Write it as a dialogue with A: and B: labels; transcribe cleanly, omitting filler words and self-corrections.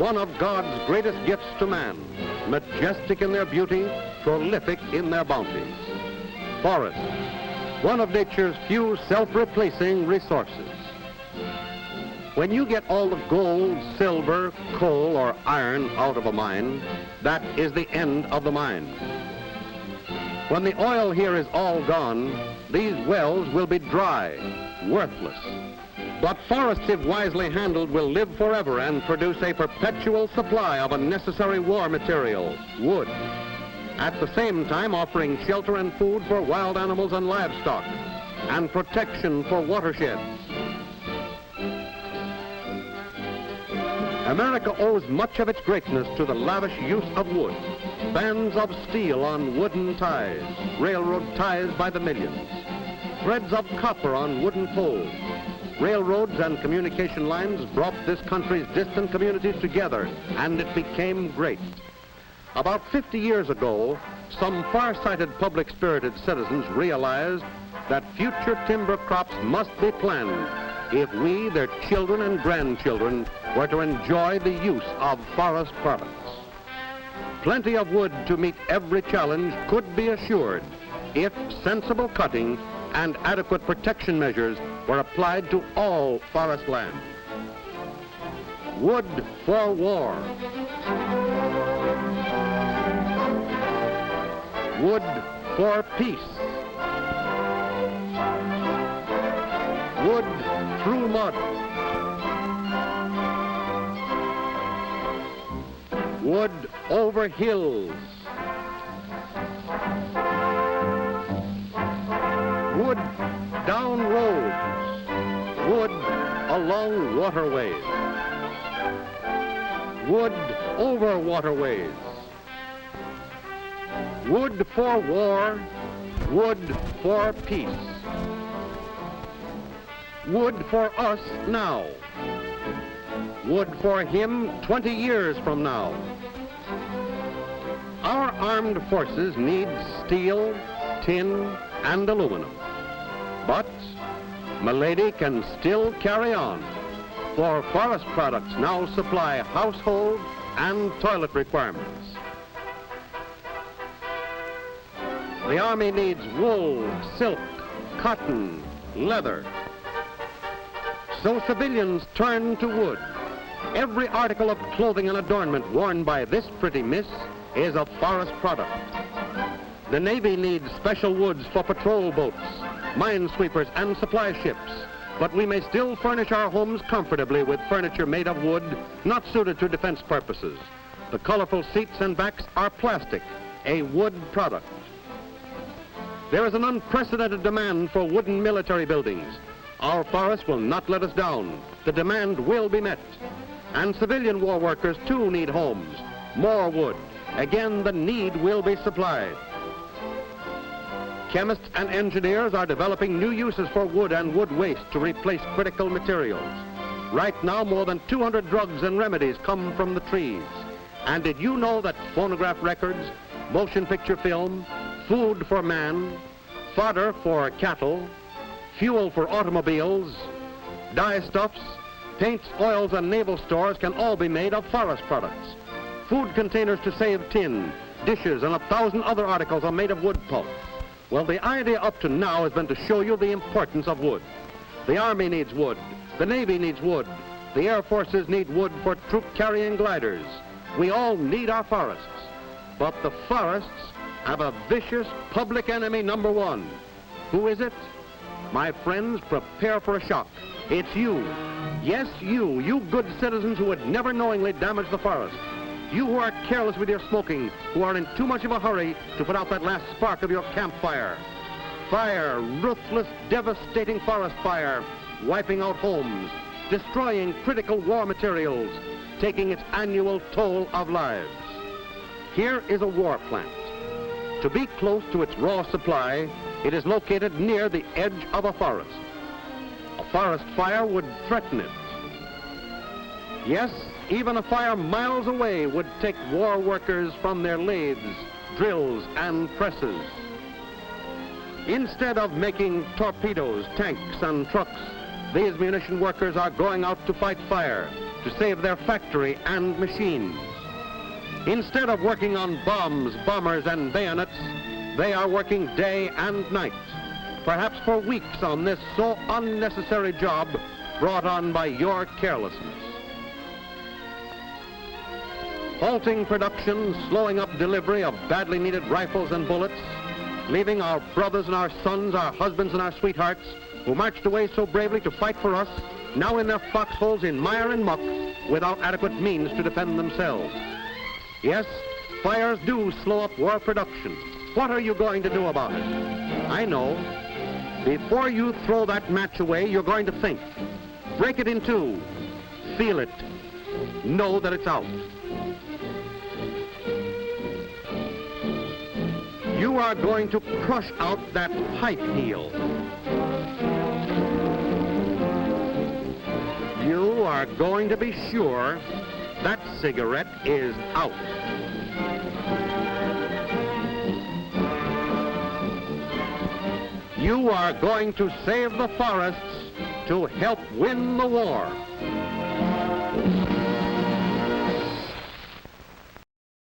A: one of God's greatest gifts to man, majestic in their beauty, prolific in their bounties. Forests, one of nature's few self-replacing resources. When you get all the gold, silver, coal, or iron out of a mine, that is the end of the mine. When the oil here is all gone, these wells will be dry, worthless. But forests, if wisely handled, will live forever and produce a perpetual supply of a necessary war material, wood, at the same time offering shelter and food for wild animals and livestock, and protection for watersheds. America owes much of its greatness to the lavish use of wood. Bands of steel on wooden ties, railroad ties by the millions. Threads of copper on wooden poles. Railroads and communication lines brought this country's distant communities together, and it became great. About 50 years ago, some far-sighted public-spirited citizens realized that future timber crops must be planned if we, their children and grandchildren, were to enjoy the use of forest products. Plenty of wood to meet every challenge could be assured if sensible cutting and adequate protection measures were applied to all forest land. Wood for war. Wood for peace. Wood through mud. Wood over hills. Wood down roads. Wood along waterways. Wood over waterways. Wood for war. Wood for peace. Wood for us now. Wood for him 20 years from now. Our armed forces need steel, tin, and aluminum. But Milady can still carry on, for forest products now supply household and toilet requirements. The Army needs wool, silk, cotton, leather. So civilians turn to wood. Every article of clothing and adornment worn by this pretty miss is a forest product. The Navy needs special woods for patrol boats, minesweepers, and supply ships. But we may still furnish our homes comfortably with furniture made of wood, not suited to defense purposes. The colorful seats and backs are plastic, a wood product. There is an unprecedented demand for wooden military buildings. Our forests will not let us down. The demand will be met. And civilian war workers too need homes. More wood. Again, the need will be supplied. Chemists and engineers are developing new uses for wood and wood waste to replace critical materials. Right now, more than 200 drugs and remedies come from the trees. And did you know that phonograph records, motion picture film, food for man, fodder for cattle, fuel for automobiles, dyestuffs, paints, oils, and naval stores can all be made of forest products. Food containers to save tin, dishes, and 1,000 other articles are made of wood pulp. Well, the idea up to now has been to show you the importance of wood. The Army needs wood. The Navy needs wood. The Air Forces need wood for troop-carrying gliders. We all need our forests. But the forests have a vicious public enemy number one. Who is it? My friends, prepare for a shock. It's you. Yes, you good citizens who would never knowingly damage the forest. You who are careless with your smoking, who are in too much of a hurry to put out that last spark of your campfire. Fire, ruthless, devastating forest fire, wiping out homes, destroying critical war materials, taking its annual toll of lives. Here is a war plant. To be close to its raw supply, it is located near the edge of a forest. A forest fire would threaten it. Yes, even a fire miles away would take war workers from their lathes, drills, and presses. Instead of making torpedoes, tanks, and trucks, these munition workers are going out to fight fire, to save their factory and machines. Instead of working on bombs, bombers, and bayonets, they are working day and night, perhaps for weeks on this so unnecessary job brought on by your carelessness. Halting production, slowing up delivery of badly needed rifles and bullets, leaving our brothers and our sons, our husbands and our sweethearts, who marched away so bravely to fight for us, now in their foxholes in mire and muck, without adequate means to defend themselves. Yes, fires do slow up war production. What are you going to do about it? I know. Before you throw that match away, you're going to think. Break it in two. Feel it. Know that it's out. You are going to crush out that pipe heel. You are going to be sure that cigarette is out. You are going to save the forests to help win the war.